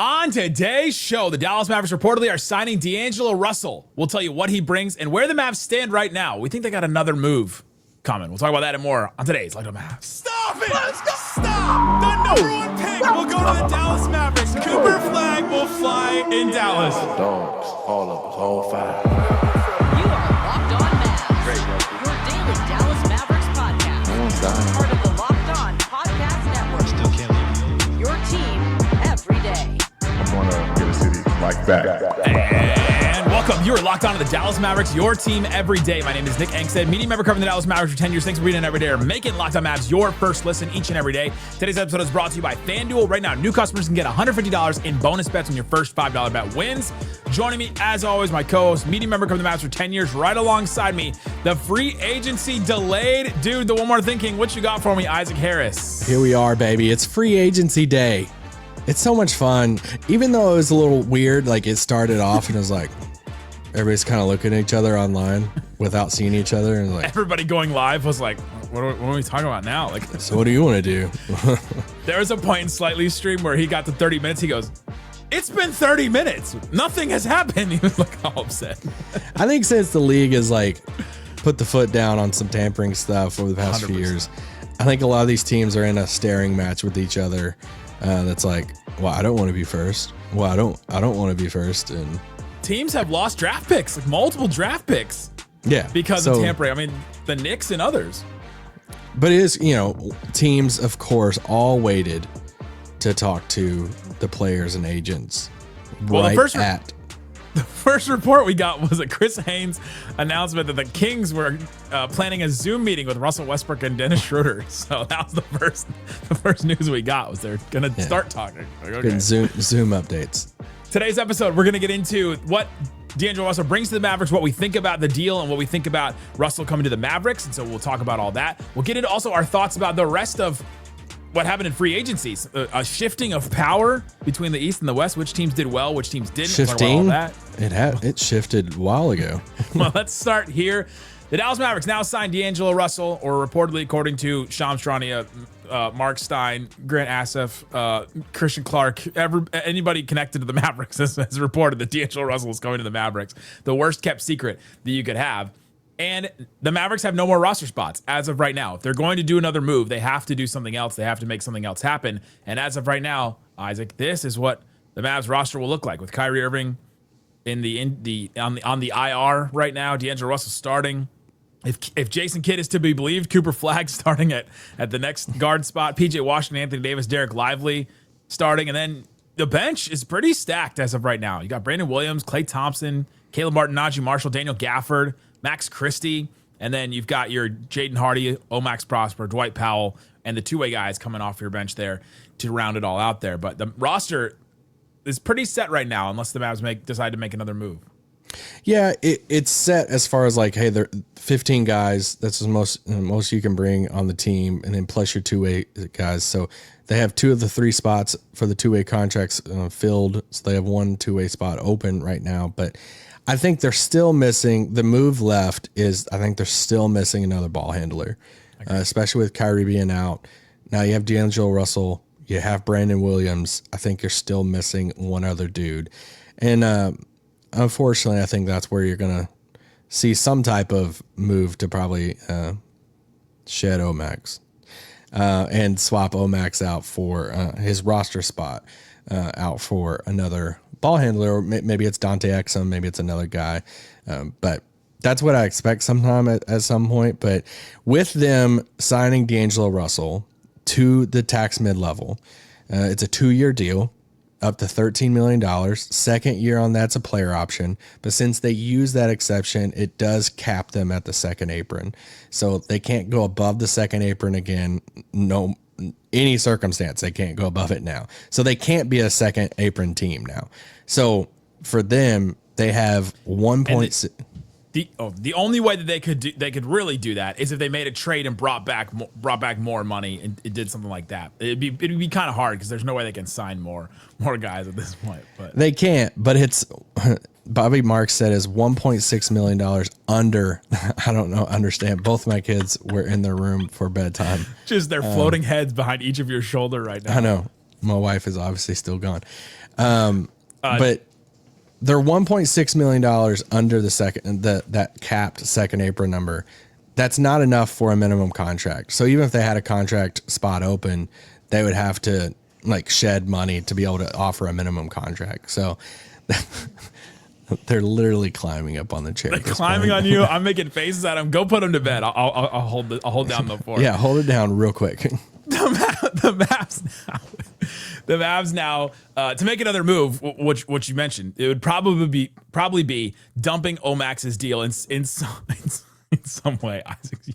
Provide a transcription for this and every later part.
On today's show, the Dallas Mavericks reportedly are signing D'Angelo Russell. We'll tell you what he brings and where the Mavs stand right now. We think they got another move coming. We'll talk about that and more on today's Locked On Mavs. Stop it! Let's go! Stop! The number one pick will go to the Dallas Mavericks. Cooper Flagg will fly in Dallas. Dogs, all of us, all five. You are Locked On Mavs, your daily Dallas Mavericks podcast. Part of the Locked On Podcast Network. Still can't leave. Your team every day. I'm gonna get a city like that. And welcome. You are locked on to the Dallas Mavericks, your team every day. My name is Nick Angstadt, media member covering the Dallas Mavericks for 10 years. Thanks for being in every day or making Locked On Mavs your first listen each and every day. Today's episode is brought to you by FanDuel. Right now, new customers can get $150 in bonus bets when your first $5 bet wins. Joining me, as always, my co-host, media member covering the Mavs for 10 years, right alongside me, the free agency delayed dude, the one more thinking. What you got for me, Isaac Harris? Here we are, baby. It's free agency day. It's so much fun. Even though it was a little weird, like it started off and it was like everybody's kind of looking at each other online without seeing each other, and like Everybody going live was like, what are we talking about now? Like, so what do you want to do? there was a point in Slightly's stream where he got to 30 minutes. He goes, it's been 30 minutes. Nothing has happened. He was like all upset. I think since the league has like put the foot down on some tampering stuff over the past 100%. few years, I think a lot of these teams are in a staring match with each other. That's like, well, I don't want to be first. Well, I don't want to be first. And Teams have lost draft picks, like multiple draft picks, yeah, because of tampering. I mean, the Knicks and others. But it is, teams, of course, all waited to talk to the players and agents. Well, right the first report we got was a Chris Haynes announcement that the Kings were planning a Zoom meeting with Russell Westbrook and Dennis Schroeder. So that was the first news we got, was they're gonna start talking. Like, okay. Good Zoom updates. Today's episode, we're gonna get into what D'Angelo Russell brings to the Mavericks, what we think about the deal, and what we think about Russell coming to the Mavericks. And so we'll talk about all that. We'll get into also our thoughts about the rest of what happened in free agencies, a shifting of power between the East and the West, which teams did well, which teams didn't. Shifting? We'll talk about all that. It shifted a while ago. Well, let's start here. The Dallas Mavericks now signed D'Angelo Russell, or reportedly, according to Shams Charania, Mark Stein, Grant Assef, Christian Clark, anybody connected to the Mavericks has reported that D'Angelo Russell is coming to the Mavericks. The worst kept secret that you could have. And the Mavericks have no more roster spots as of right now. If they're going to do another move, they have to do something else. They have to make something else happen. And as of right now, Isaac, this is what the Mavs roster will look like with Kyrie Irving on the IR right now. D'Angelo Russell starting. If Jason Kidd is to be believed, Cooper Flagg starting at the next guard spot. PJ Washington, Anthony Davis, Dereck Lively starting, and then the bench is pretty stacked as of right now. You got Brandon Williams, Klay Thompson, Caleb Martin, Najee Marshall, Daniel Gafford, Max Christie, and then you've got your Jaden Hardy, Omax Prosper, Dwight Powell, and the two-way guys coming off your bench there to round it all out there. But the roster is pretty set right now, unless the Mavs decide to make another move. Yeah, it's set as far as like, hey, there 15 guys. That's the most you can bring on the team, and then plus your two-way guys. So they have two of the three spots for the two-way contracts filled. So they have one two-way spot open right now. But I think they're still missing. The move left is I think they're still missing another ball handler, especially with Kyrie being out. Now you have D'Angelo Russell. You have Brandon Williams. I think you're still missing one other dude. And unfortunately, I think that's where you're going to see some type of move to probably shed Omax and swap Omax out for his roster spot out for another ball handler, or maybe it's Dante Exum, maybe it's another guy. But that's what I expect sometime at some point. But with them signing D'Angelo Russell to the tax mid-level, it's a 2-year deal, up to $13 million. Second year on that's a player option. But since they use that exception, it does cap them at the second apron. So they can't go above the second apron again. No, any circumstance, they can't go above it now. So they can't be a second apron team now. So for them, they have 1.6. The only way that they could really do that is if they made a trade and brought back more money and it did something like that. It'd be kind of hard because there's no way they can sign more guys at this point. But they can't. But it's Bobby Marks said is $1.6 million under. I don't know. Understand. Both my kids were in their room for bedtime. Just their floating heads behind each of your shoulder right now. I know. My wife is obviously still gone. But they're $1.6 million under that capped second apron number. That's not enough for a minimum contract. So even if they had a contract spot open, they would have to like shed money to be able to offer a minimum contract. So they're literally climbing up on the chair. They're climbing on you. I'm making faces at them. Go put them to bed. I'll hold down the fort. Yeah, hold it down real quick. The Mavs now to make another move, which you mentioned, it would probably be dumping Omax's deal in some way. Isaac's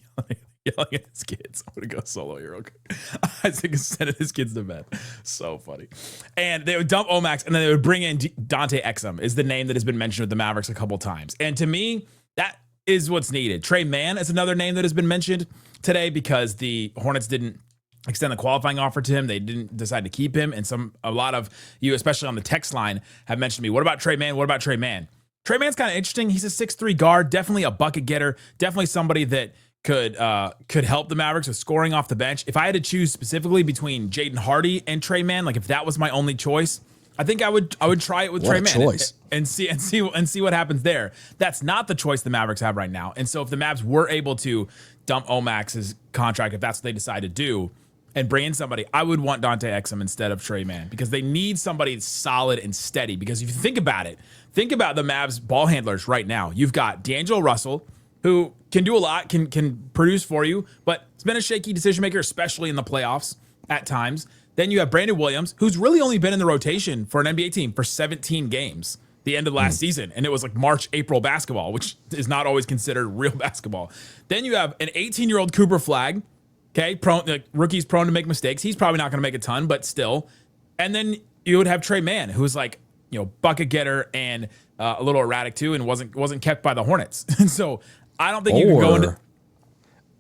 yelling at his kids. I'm gonna go solo here real quick. Isaac is sending his kids to bed. So funny. And they would dump Omax, and then they would bring in Dante Exum, is the name that has been mentioned with the Mavericks a couple times. And to me, that is what's needed. Trey Mann is another name that has been mentioned today because the Hornets didn't extend the qualifying offer to him. They didn't decide to keep him. And a lot of you, especially on the text line, have mentioned to me, what about Trey Mann? What about Trey Mann? Trey Mann's kind of interesting. He's a 6'3" guard, definitely a bucket getter, definitely somebody that could help the Mavericks with scoring off the bench. If I had to choose specifically between Jaden Hardy and Trey Mann, like if that was my only choice, I think I would try it with Trey Mann and see what happens there. That's not the choice the Mavericks have right now. And so if the Mavs were able to dump Omax's contract, if that's what they decide to do, and bring in somebody, I would want Dante Exum instead of Trey Mann because they need somebody solid and steady. Because if you think about it, think about the Mavs ball handlers right now. You've got D'Angelo Russell, who can do a lot, can produce for you, but it's been a shaky decision maker, especially in the playoffs at times. Then you have Brandon Williams, who's really only been in the rotation for an NBA team for 17 games, the end of last season. And it was like March, April basketball, which is not always considered real basketball. Then you have an 18-year-old Cooper Flagg. Okay, rookie's prone to make mistakes. He's probably not going to make a ton, but still. And then you would have Trey Mann, who's like, bucket getter and a little erratic too, and wasn't kept by the Hornets. And so I don't think you can go into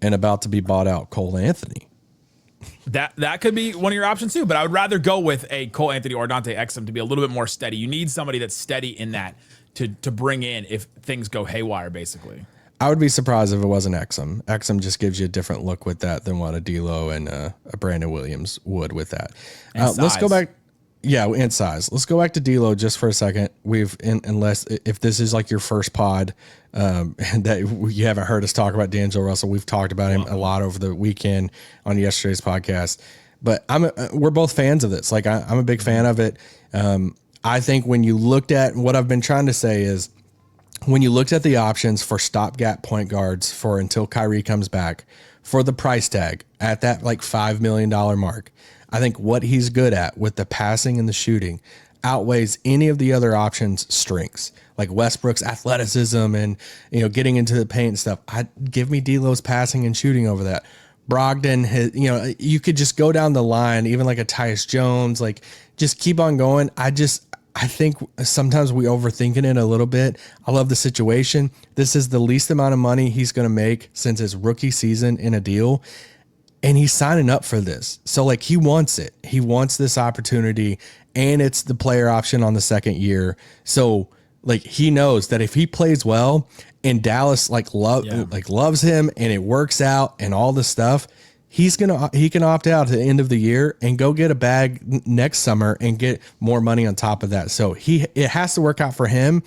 and about to be bought out Cole Anthony. That could be one of your options too. But I would rather go with a Cole Anthony or Dante Exum to be a little bit more steady. You need somebody that's steady in that to bring in if things go haywire, basically. I would be surprised if it wasn't Exum. Exum just gives you a different look with that than what a D'Lo and a Brandon Williams would with that. Let's go back. Yeah, and size. Let's go back to D'Lo just for a second. Unless if this is like your first pod and that you haven't heard us talk about D'Angelo Russell, we've talked about him a lot over the weekend on yesterday's podcast. But we're both fans of this. Like I'm a big fan of it. I think when you looked at what I've been trying to say is, when you looked at the options for stopgap point guards for until Kyrie comes back for the price tag at that like $5 million mark, I think what he's good at with the passing and the shooting outweighs any of the other options' strengths, like Westbrook's athleticism and, getting into the paint and stuff. Give me D'Lo's passing and shooting over that. Brogdon, you could just go down the line, even like a Tyus Jones, like just keep on going. I think sometimes we overthinking it a little bit. I love the situation. This is the least amount of money he's going to make since his rookie season in a deal. And he's signing up for this. So like he wants it. He wants this opportunity and it's the player option on the second year. So like he knows that if he plays well and Dallas loves him and it works out and all this stuff, he can opt out at the end of the year and go get a bag next summer and get more money on top of that. So it has to work out for him,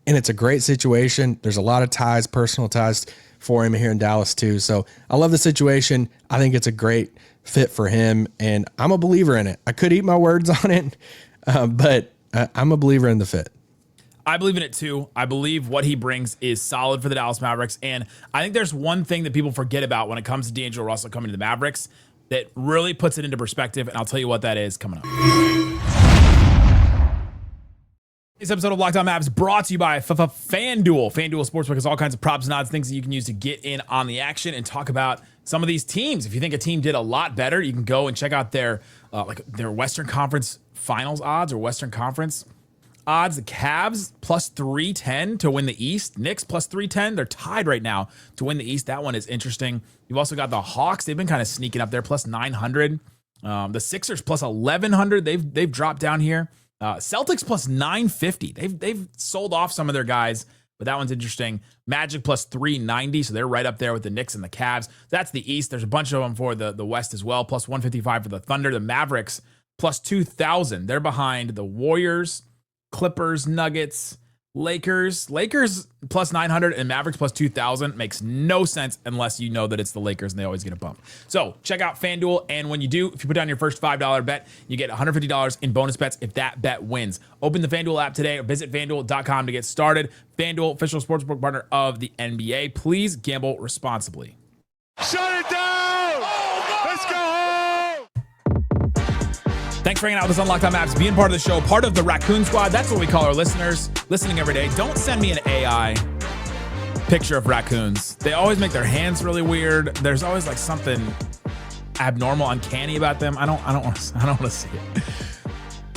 and it's a great situation. There's a lot of ties, personal ties for him here in Dallas too. So I love the situation. I think it's a great fit for him, and I'm a believer in it. I could eat my words on it, but I'm a believer in the fit. I believe in it too. I believe what he brings is solid for the Dallas Mavericks. And I think there's one thing that people forget about when it comes to D'Angelo Russell coming to the Mavericks that really puts it into perspective. And I'll tell you what that is coming up. This episode of Locked On Mavs brought to you by FanDuel. FanDuel Sportsbook has all kinds of props and odds, things that you can use to get in on the action and talk about some of these teams. If you think a team did a lot better, you can go and check out their Western Conference Finals odds or Western Conference odds. The Cavs plus 310 to win the East. Knicks plus 310. They're tied right now to win the East. That one is interesting. You've also got the Hawks. They've been kind of sneaking up there, plus 900. The Sixers plus 1100. They've dropped down here. Celtics plus 950. They've sold off some of their guys, but that one's interesting. Magic plus 390. So they're right up there with the Knicks and the Cavs. That's the East. There's a bunch of them for the West as well. Plus 155 for the Thunder. The Mavericks plus 2,000. They're behind the Warriors, Clippers, Nuggets, Lakers plus 900 and Mavericks plus 2,000 makes no sense unless you know that it's the Lakers and they always get a bump. So check out FanDuel, and when you do, if you put down your first $5 bet, you get $150 in bonus bets if that bet wins. Open the FanDuel app today or visit FanDuel.com to get started. FanDuel, official sportsbook partner of the NBA. Please gamble responsibly. Shut it down! Let's go home! Thanks for hanging out with us on Locked On Mavs, being part of the show, part of the Raccoon Squad. That's what we call our listeners, listening every day. Don't send me an AI picture of raccoons. They always make their hands really weird. There's always like something abnormal, uncanny about them. I don't want to see it.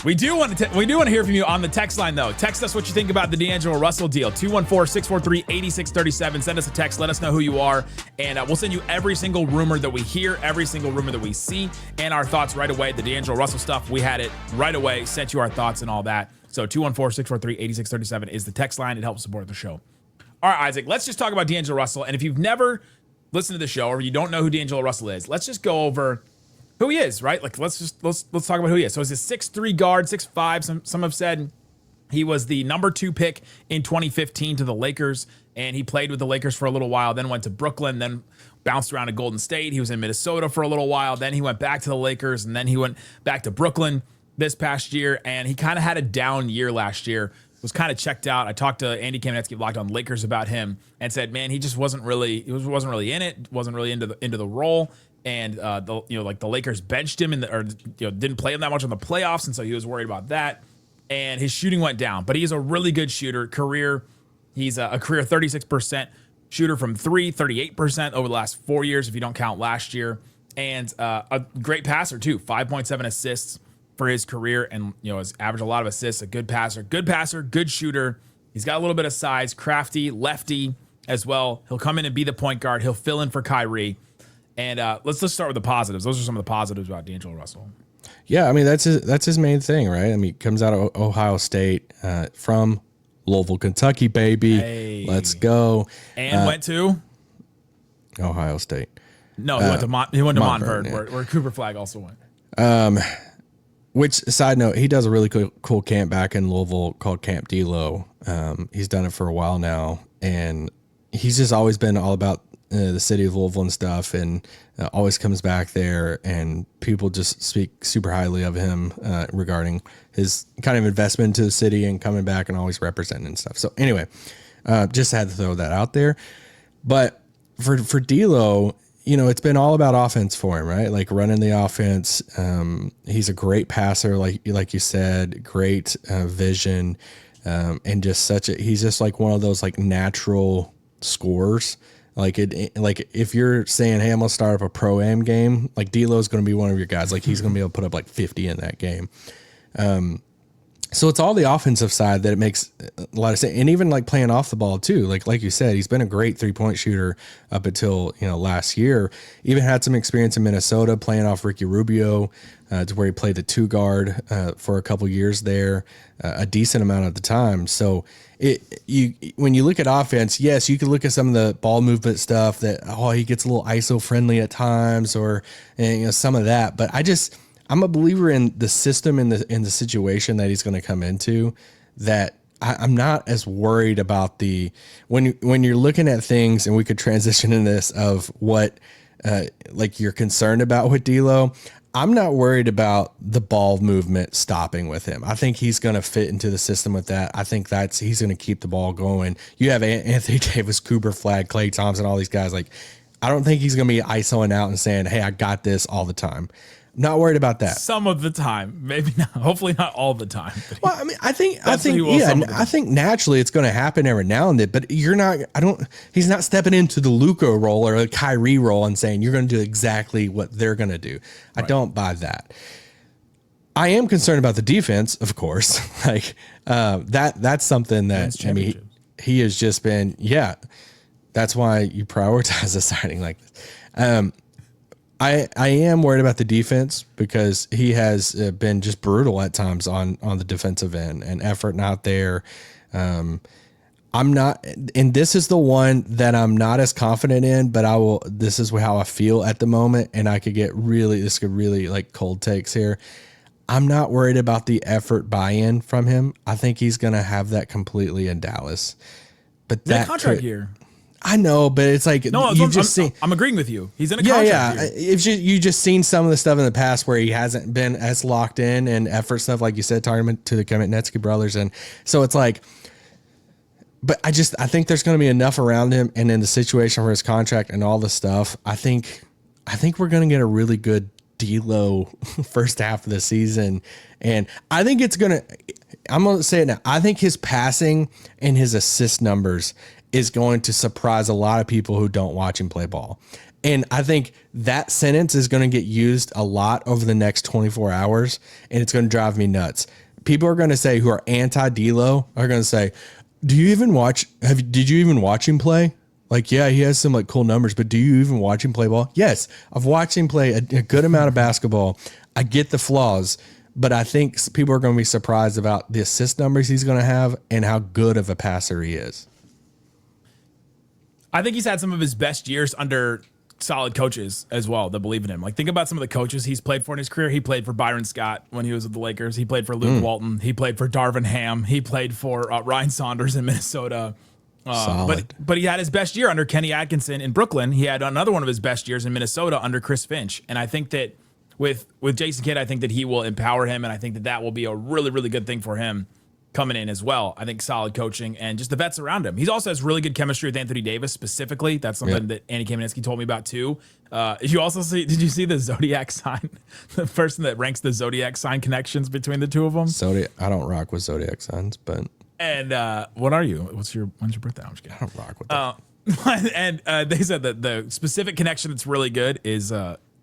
We do want to hear from you on the text line, though. Text us what you think about the D'Angelo Russell deal. 214-643-8637. Send us a text. Let us know who you are. And we'll send you every single rumor that we hear, every single rumor that we see, and our thoughts right away. The D'Angelo Russell stuff, we had it right away. Sent you our thoughts and all that. So 214-643-8637 is the text line. It helps support the show. All right, Isaac, let's just talk about D'Angelo Russell. And if you've never listened to the show or you don't know who D'Angelo Russell is, let's just go over who he is, right? Like, let's talk about who he is. So he's a 6'3" guard, 6'5". Some have said he was the number 2 pick in 2015 to the Lakers, and he played with the Lakers for a little while, then went to Brooklyn, then bounced around to Golden State. He was in Minnesota for a little while, then he went back to the Lakers, and then he went back to Brooklyn this past year, and he kind of had a down year last year. Was kind of checked out. I talked to Andy Kamenetsky of Locked On Lakers about him and said, man, he just wasn't really in it, wasn't really into the role. And the Lakers benched him didn't play him that much in the playoffs, and so he was worried about that. And his shooting went down, but he's a really good shooter. He's a career 36% shooter from 3, 38% over the last 4 years if you don't count last year, and a great passer too. 5.7 assists for his career, and has averaged a lot of assists. A good passer, good shooter. He's got a little bit of size, crafty, lefty as well. He'll come in and be the point guard. He'll fill in for Kyrie. And let's start with the positives. Those are some of the positives about D'Angelo Russell. Yeah, I mean, that's his main thing, right? I mean, he comes out of Ohio State, from Louisville, Kentucky, baby. Hey. Let's go. And went to Ohio State. No, he went to Montverde, where Cooper Flagg also went. Which, side note, he does a really cool camp back in Louisville called Camp D-Lo. He's done it for a while now, and he's just always been all about the city of Louisville and stuff, and always comes back there, and people just speak super highly of him regarding his kind of investment into the city and coming back and always representing and stuff. So anyway, just had to throw that out there. But for D'Lo, it's been all about offense for him, right? Like running the offense. He's a great passer, like you said, great vision, and just he's just like one of those like natural scorers. Like if you're saying, hey, I'm gonna start up a pro-am game, like D'Lo's gonna be one of your guys. Like he's gonna be able to put up like 50 in that game. So it's all the offensive side that it makes a lot of sense, and even like playing off the ball too. Like you said, he's been a great 3-point shooter up until last year. Even had some experience in Minnesota playing off Ricky Rubio, to where he played the 2 guard for a couple years there, a decent amount of the time. So when you look at offense, yes, you could look at some of the ball movement stuff that he gets a little ISO friendly at times, or some of that. But I'm a believer in the system in the situation that he's going to come into, that I'm not as worried about when you're looking at things, and we could transition in this of what like you're concerned about with D'Lo. I'm not worried about the ball movement stopping with him. I think he's going to fit into the system with that. I think he's going to keep the ball going. You have Anthony Davis, Cooper Flagg, Klay Thompson, all these guys. Like, I don't think he's going to be ISOing out and saying, hey, I got this all the time. Not worried about that. Some of the time, maybe not. Hopefully not all the time. Well, I mean, I think naturally it's going to happen every now and then. But he's not stepping into the Luka role or a Kyrie role and saying you're going to do exactly what they're going to do. I don't buy that. I am concerned about the defense, of course. Like that's something that he has just been. Yeah, that's why you prioritize a signing like this. I am worried about the defense because he has been just brutal at times on the defensive end and effort not there. I'm not, and this is the one that I'm not as confident in, but this is how I feel at the moment. And this could really like cold takes here. I'm not worried about the effort buy-in from him. I think he's going to have that completely in Dallas. But that contract year. I know, but it's like I'm agreeing with you. He's in a contract year. If you just seen some of the stuff in the past where he hasn't been as locked in and effort stuff, like you said, talking to the Kamenetsky brothers, and so it's like. But I think there's going to be enough around him, and in the situation for his contract and all the stuff, I think we're going to get a really good D'Lo first half of the season, and I think it's going to. I'm going to say it now. I think his passing and his assist numbers is going to surprise a lot of people who don't watch him play ball. And I think that sentence is going to get used a lot over the next 24 hours, and it's going to drive me nuts. People are going to say, who are anti-D'Lo, are going to say, did you even watch him play? Like, yeah, he has some like cool numbers, but do you even watch him play ball? Yes, I've watched him play a good amount of basketball. I get the flaws, but I think people are going to be surprised about the assist numbers he's going to have and how good of a passer he is. I think he's had some of his best years under solid coaches as well that believe in him. Like, think about some of the coaches he's played for in his career. He played for Byron Scott when he was with the Lakers. He played for Luke Walton. He played for Darvin Ham. He played for Ryan Saunders in Minnesota. But he had his best year under Kenny Atkinson in Brooklyn. He had another one of his best years in Minnesota under Chris Finch. And I think that with Jason Kidd, I think that he will empower him, and I think that will be a really, really good thing for him coming in as well. I think solid coaching and just the vets around him. He also has really good chemistry with Anthony Davis specifically. That's something that Andy Kamenetsky told me about too. Did you see the Zodiac sign? The person that ranks the Zodiac sign connections between the two of them? I don't rock with Zodiac signs, but. And what are you? When's your birthday? I'm just kidding. I don't rock with that. And they said that the specific connection that's really good is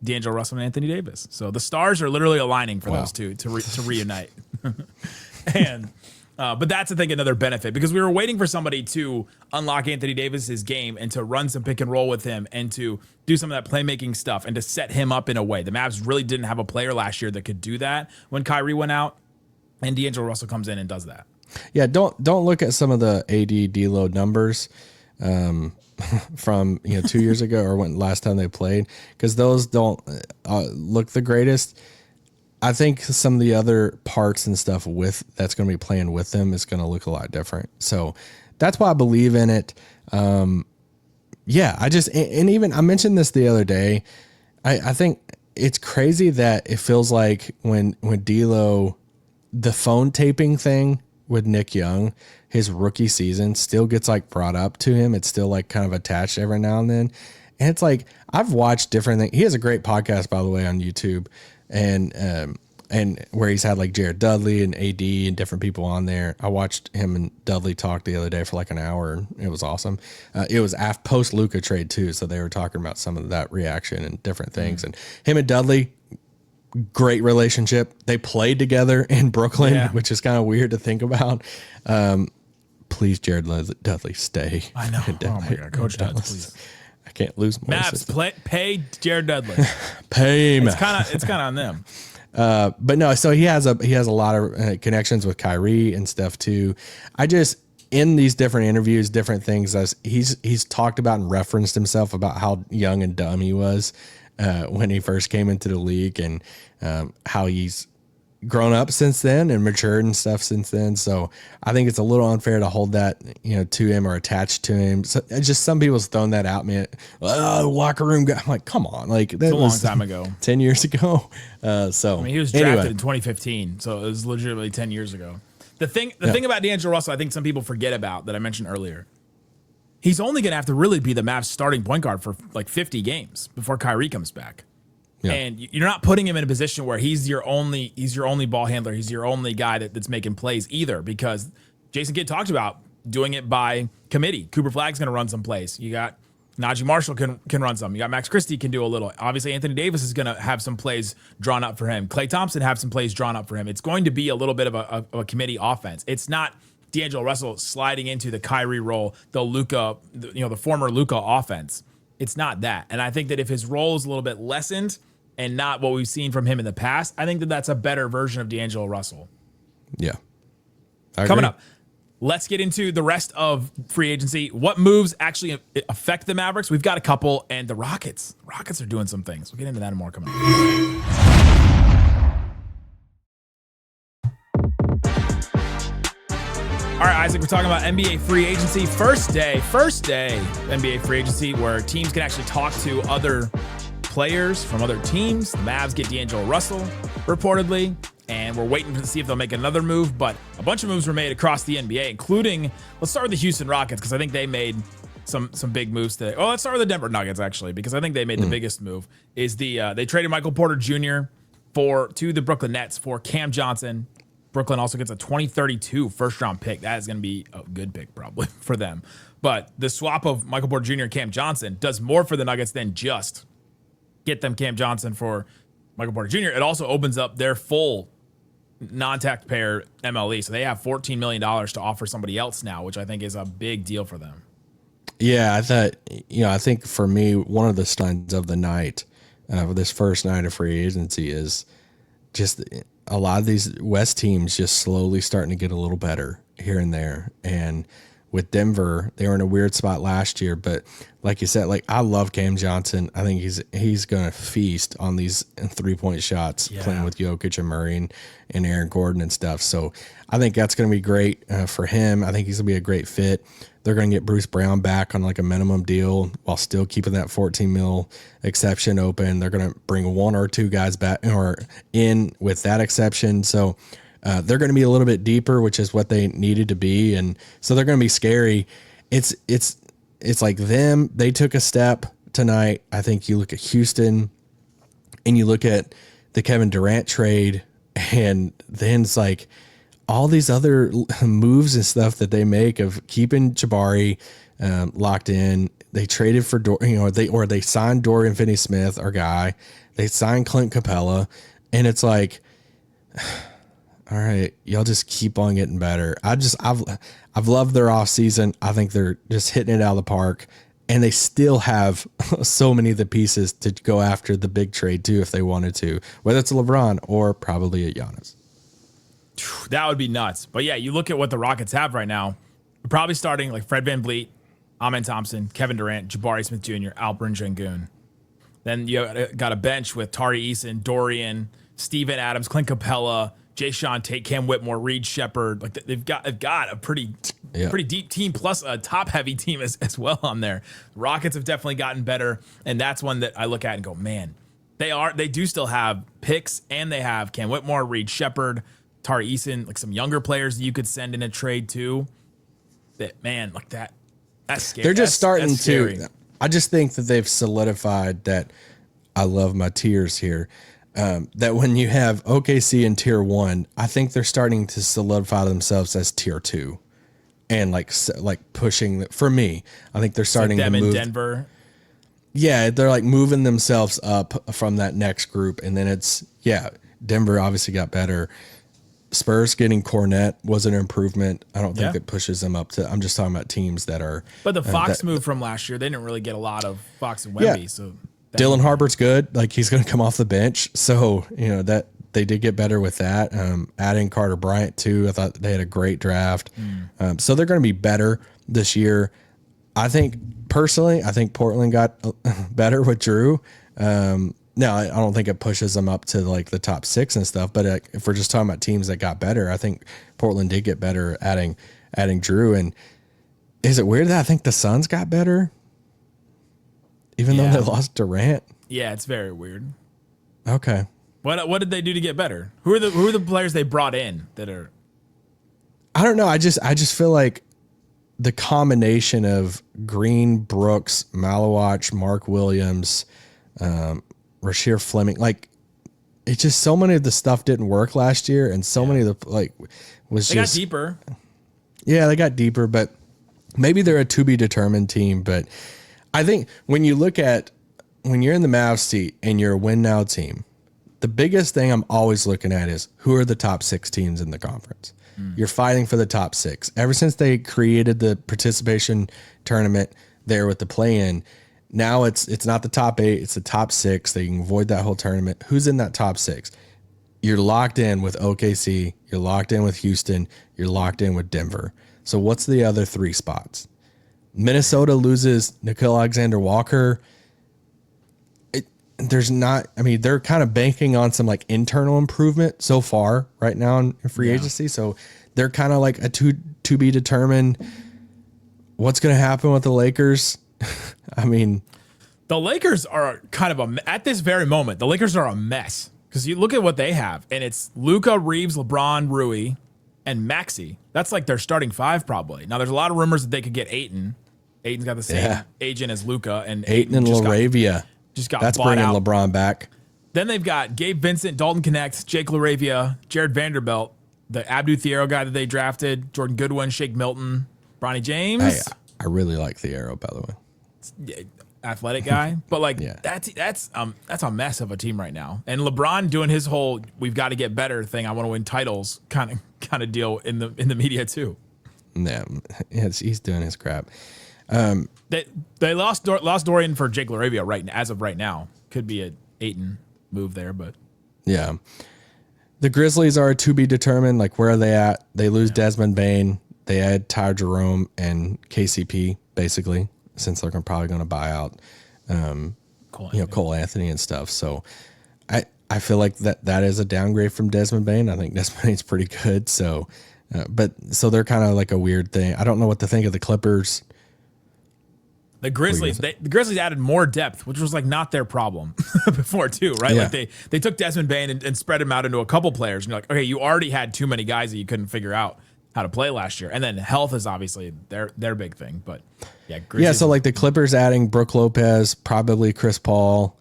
D'Angelo Russell and Anthony Davis. So the stars are literally aligning for those two to reunite. And but that's, I think, another benefit, because we were waiting for somebody to unlock Anthony Davis's game and to run some pick and roll with him and to do some of that playmaking stuff and to set him up in a way. The Mavs really didn't have a player last year that could do that when Kyrie went out, and D'Angelo Russell comes in and does that. Yeah, don't look at some of the AD D'Lo numbers from 2 years ago or when last time they played, because those don't look the greatest. I think some of the other parts and stuff that's going to be playing with them is going to look a lot different. So that's why I believe in it. Yeah, I mentioned this the other day. I think it's crazy that it feels like when D'Lo, the phone taping thing with Nick Young, his rookie season still gets like brought up to him. It's still like kind of attached every now and then. And it's like, I've watched different things. He has a great podcast, by the way, on YouTube, and where he's had like Jared Dudley and AD and different people on there. I watched him and Dudley talk the other day for like an hour, and it was awesome. It was post Luka trade too, so they were talking about some of that reaction and different things. And him and Dudley, great relationship. They played together in Brooklyn, which is kind of weird to think about. Please, Jared Dudley, stay. I know. Oh my God, Coach Dudley, please. I can't lose more. Mavs, pay Jared Dudley. Pay him. It's kind of on them. But no, so he has a lot of connections with Kyrie and stuff too. In these different interviews, different things, as he's talked about and referenced himself about how young and dumb he was when he first came into the league, and how he's grown up since then and matured and stuff since then. So I think it's a little unfair to hold that, to him or attached to him. So just some people's thrown that out, man. Locker room guy. I'm like, come on, like that was a long time ago, 10 years ago. He was drafted in 2015, so it was legitimately 10 years ago. The thing about D'Angelo Russell, I think some people forget about, that I mentioned earlier. He's only going to have to really be the Mavs starting point guard for like 50 games before Kyrie comes back. Yeah. And you're not putting him in a position where he's your only ball handler. He's your only guy that's making plays either, because Jason Kidd talked about doing it by committee. Cooper Flagg's going to run some plays. You got Najee Marshall can run some. You got Max Christie can do a little. Obviously, Anthony Davis is going to have some plays drawn up for him. Klay Thompson have some plays drawn up for him. It's going to be a little bit of a committee offense. It's not D'Angelo Russell sliding into the Kyrie role, the Luka, the former Luka offense. It's not that. And I think that if his role is a little bit lessened and not what we've seen from him in the past, I think that that's a better version of D'Angelo Russell. Yeah. Coming up, let's get into the rest of free agency. What moves actually affect the Mavericks? We've got a couple, and the Rockets. Rockets are doing some things. We'll get into that and more coming up. All right, Isaac, we're talking about NBA free agency. First day NBA free agency where teams can actually talk to other players from other teams. The Mavs get D'Angelo Russell, reportedly, and we're waiting to see if they'll make another move. But a bunch of moves were made across the NBA, including, let's start with the Houston Rockets, because I think they made some big moves today. Well, let's start with the Denver Nuggets, actually, because I think they made the biggest move. Is they traded Michael Porter Jr. to the Brooklyn Nets for Cam Johnson. Brooklyn also gets a 2032 first-round pick. That is going to be a good pick, probably, for them. But the swap of Michael Porter Jr. and Cam Johnson does more for the Nuggets than just get them Cam Johnson for Michael Porter Jr. It also opens up their full non-taxpayer MLE. So they have $14 million to offer somebody else now, which I think is a big deal for them. Yeah, I think for me, one of the stunts of the night, for this first night of free agency, is just a lot of these West teams just slowly starting to get a little better here and there. And with Denver, they were in a weird spot last year, but like you said, like I love Cam Johnson. I think he's going to feast on these 3-point shots playing with Jokic and Murray and Aaron Gordon and stuff. So I think that's going to be great for him. I think he's going to be a great fit. They're going to get Bruce Brown back on like a minimum deal while still keeping that 14 mil exception open. They're going to bring one or two guys back or in with that exception. So they're going to be a little bit deeper, which is what they needed to be. And so they're going to be scary. It's like them. They took a step tonight. I think you look at Houston and you look at the Kevin Durant trade, and then it's like all these other moves and stuff that they make of keeping Jabari locked in. They traded for they signed Dorian Finney-Smith, our guy. They signed Clint Capella, and it's like, all right, y'all just keep on getting better. I've loved their off season. I think they're just hitting it out of the park, and they still have so many of the pieces to go after the big trade too if they wanted to, whether it's a LeBron or probably a Giannis. That would be nuts. But yeah, you look at what the Rockets have right now. You're probably starting like Fred VanVleet, Amen Thompson, Kevin Durant, Jabari Smith Jr., Alperen Sengun. Then you got a bench with Tari Eason, Dorian, Steven Adams, Clint Capella, Jayshawn Tate, Cam Whitmore, Reed Shepherd. Like they've got a pretty deep team, plus a top heavy team as well on there. Rockets have definitely gotten better, and that's one that I look at and go, man, they do still have picks, and they have Cam Whitmore, Reed Shepherd, Tari Eason, like some younger players that you could send in a trade too. That, man, like that's scary. They're just starting to. I just think that they've solidified that. I love my tiers here. That when you have OKC in tier 1, I think they're starting to solidify themselves as tier 2, and like pushing. For me, I think they're starting them to move. In Denver. Yeah, they're like moving themselves up from that next group, and then Denver obviously got better. Spurs getting Cornette was an improvement. I don't think it pushes them up to. I'm just talking about teams that are. But the Fox move from last year, they didn't really get a lot of Fox and Wemby. Yeah. So Dylan Harper's good. Like he's going to come off the bench. So that they did get better with that. Adding Carter Bryant too. I thought they had a great draft. So they're going to be better this year. I think Portland got better with Drew. No, I don't think it pushes them up to like the top 6 and stuff. But if we're just talking about teams that got better, I think Portland did get better adding Drew. And is it weird that I think the Suns got better, even though they lost Durant? Yeah, it's very weird. Okay, what did they do to get better? Who are the players they brought in that are? I don't know. I just feel like the combination of Green, Brooks, Malawach, Mark Williams, Rasheer Fleming, like it's just so many of the stuff didn't work last year, and so many of the they got deeper. Yeah, they got deeper, but maybe they're a to be determined team. But I think when you're in the Mavs seat and you're a win now team, the biggest thing I'm always looking at is who are the top 6 teams in the conference. You're fighting for the top 6. Ever since they created the participation tournament there with the play-in. Now it's not the top 8, it's the top 6. They can avoid that whole tournament. Who's in that top 6? You're locked in with OKC. You're locked in with Houston. You're locked in with Denver. So what's the other 3 spots? Minnesota loses Nickeil Alexander-Walker. They're kind of banking on some like internal improvement so far right now in free agency. So they're kind of like a to to be determined. What's going to happen with the Lakers? I mean, the Lakers are kind of at this very moment, the Lakers are a mess because you look at what they have, and it's Luka, Reeves, LeBron, Rui, and Maxey. That's like their starting five probably. Now there's a lot of rumors that they could get Ayton. Ayton's got the same agent as Luka, and Ayton and LaRavia. Just got that's bought bringing out. LeBron back. Then they've got Gabe Vincent, Dalton Connect, Jake LaRavia, Jared Vanderbilt, the Abdou Thiero guy that they drafted, Jordan Goodwin, Shake Milton, Bronny James. Hey, I really like Thiero, by the way. Yeah, athletic guy, but like that's a mess of a team right now. And LeBron doing his whole "we've got to get better" thing. I want to win titles kind of deal in the media too. Yeah, he's doing his crap. They lost Dorian for Jake LaRavia as of right now. Could be a Ayton move there, but yeah, the Grizzlies are to be determined. Like, where are they at? They lose Desmond Bane. They add Ty Jerome and KCP basically, since they're probably going to buy out, Cole Anthony and stuff. So I feel like that is a downgrade from Desmond Bane. I think Desmond Bane's pretty good. So, so they're kind of like a weird thing. I don't know what to think of the Clippers. The Grizzlies, the Grizzlies added more depth, which was like not their problem before too, right? Yeah. Like they took Desmond Bane and spread him out into a couple players. And you're like, okay, you already had too many guys that you couldn't figure out how to play last year. And then health is obviously their big thing. But yeah, Grizzlies. Yeah. So like the Clippers adding Brook Lopez, probably Chris Paul,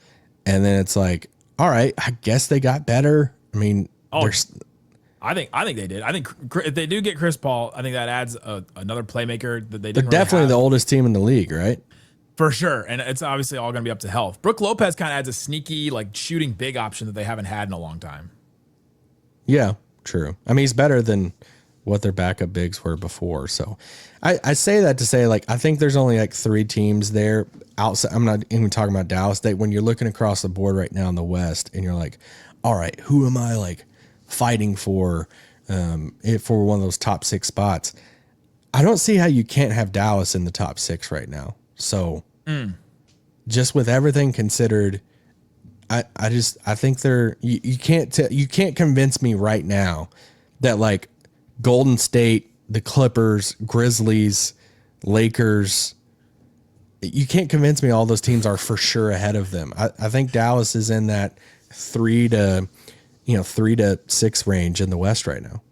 and then it's like, all right, I guess they got better. I mean, I think they did. I think if they do get Chris Paul, I think that adds another playmaker that they they're didn't. Definitely really the oldest team in the league, right? For sure. And it's obviously all going to be up to health. Brook Lopez kind of adds a sneaky, like, shooting big option that they haven't had in a long time. Yeah, true. I mean, he's better than what their backup bigs were before. So I say that to say, like, I think there's only like 3 teams there outside. I'm not even talking about Dallas. When you're looking across the board right now in the West and you're like, all right, who am I like fighting for one of those top 6 spots? I don't see how you can't have Dallas in the top 6 right now. So just with everything considered, I think you can't convince me right now that like Golden State, the Clippers, Grizzlies, Lakers, you can't convince me all those teams are for sure ahead of them. I think Dallas is in that 3 to 6 range in the West right now.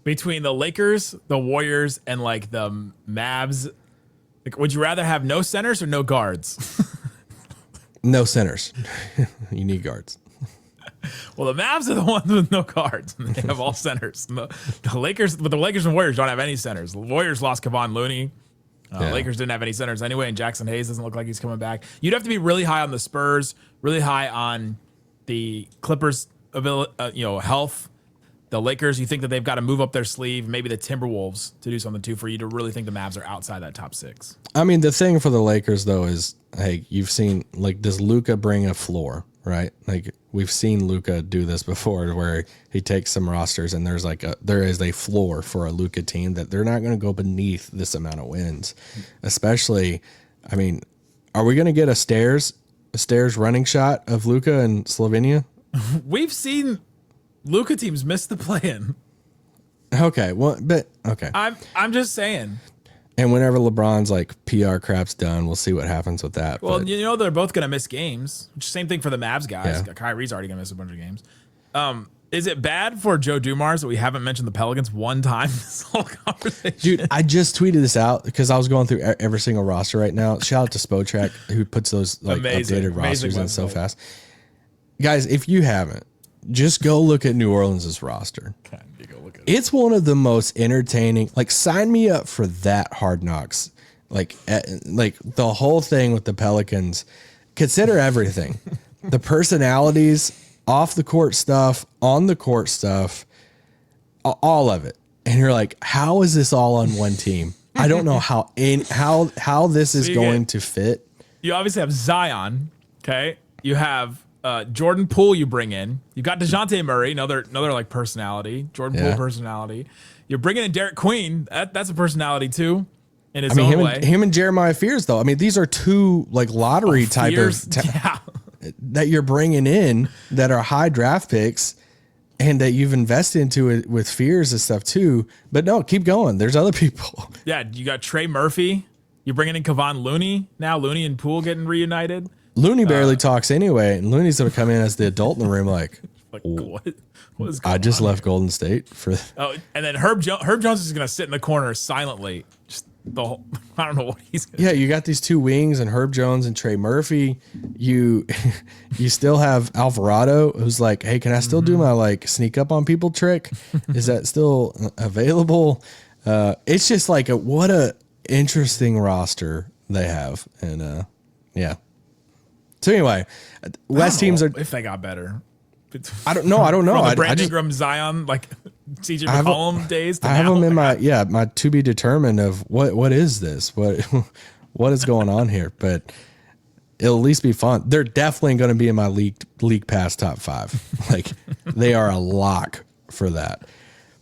Between the Lakers, the Warriors, and like the Mavs, like, would you rather have no centers or no guards? No centers. You need guards. Well, the Mavs are the ones with no guards. They have all centers. The Lakers, but the Lakers and Warriors don't have any centers. The Warriors lost Kevon Looney. Lakers didn't have any centers anyway, and Jackson Hayes doesn't look like he's coming back. You'd have to be really high on the Spurs, really high on the Clippers' health. The Lakers, you think that they've got to move up their sleeve, maybe the Timberwolves to do something too, for you to really think the Mavs are outside that top 6. I mean, the thing for the Lakers though is, hey, you've seen, like, does Luka bring a floor, right? Like, we've seen Luka do this before, where he takes some rosters and there is a floor for a Luka team that they're not going to go beneath this amount of wins. Especially, I mean, are we going to get a stairs running shot of Luka and Slovenia? We've seen Luka teams miss the play-in. Okay, well, but okay. I'm just saying. And whenever LeBron's like PR crap's done, we'll see what happens with that. Well, but, they're both going to miss games. Same thing for the Mavs guys. Yeah. Kyrie's already going to miss a bunch of games. Is it bad for Joe Dumars that we haven't mentioned the Pelicans one time this whole conversation? Dude, I just tweeted this out because I was going through every single roster right now. Shout out to Spotrac, who puts those like updated rosters in so fast. Guys, if you haven't, just go look at New Orleans' roster. It's one of the most entertaining. Like, sign me up for that Hard Knocks. Like the whole thing with the Pelicans. Consider everything. The personalities, off the court stuff, on the court stuff, all of it. And you're like, how is this all on one team? I don't know how this is going to fit. You obviously have Zion, okay? You have Jordan Poole you bring in. You've got DeJounte Murray, another like personality. Jordan Poole personality. You're bringing in Derek Queen. That's a personality too, in his own way. Him and Jeremiah Fears, though. I mean, these are two like lottery type of that you're bringing in that are high draft picks. and that you've invested into it with fears and stuff too. But no, keep going. There's other people. Yeah, you got Trey Murphy. You're bringing in Kevon Looney now. Looney and Poole getting reunited. Looney barely talks anyway, and Looney's gonna come in as the adult in the room. Like what is going I just on left here? Golden State for. Oh, and then Herb Jones is gonna sit in the corner silently. Just the whole. I don't know what he's. Gonna Yeah, you got these two wings and Herb Jones and Trey Murphy. You still have Alvarado, who's like, hey, can I still do my like sneak up on people trick? Is that still available? It's just like what a interesting roster they have, and yeah. So anyway, West teams are. If they got better. I don't know. From the I Brandon just Ingram, Zion, like CJ I have a- McCollum days. To I have now. them in my to be determined of what is this? What is going on here? But it'll at least be fun. They're definitely going to be in my league pass top 5. Like they are a lock for that.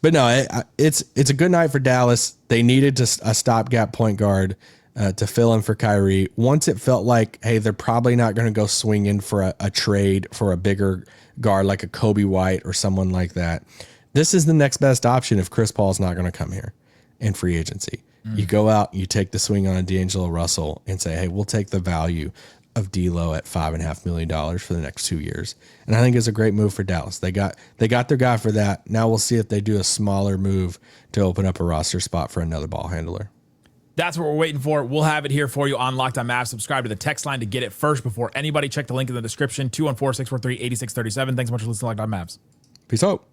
But no, it's a good night for Dallas. They needed a stopgap point guard to fill in for Kyrie. Once it felt like, hey, they're probably not going to go swing in for a trade for a bigger guard like a Kobe White or someone like that. This is the next best option if Chris Paul's not going to come here in free agency. You go out, you take the swing on a D'Angelo Russell and say, hey, we'll take the value of D'Lo at $5.5 million for the next 2 years. And I think it's a great move for Dallas. They got their guy for that. Now we'll see if they do a smaller move to open up a roster spot for another ball handler. That's what we're waiting for. We'll have it here for you on Locked On Mavs. Subscribe to the text line to get it first before anybody. Check the link in the description, 214-643-8637. Thanks so much for listening to Locked On Mavs. Peace out.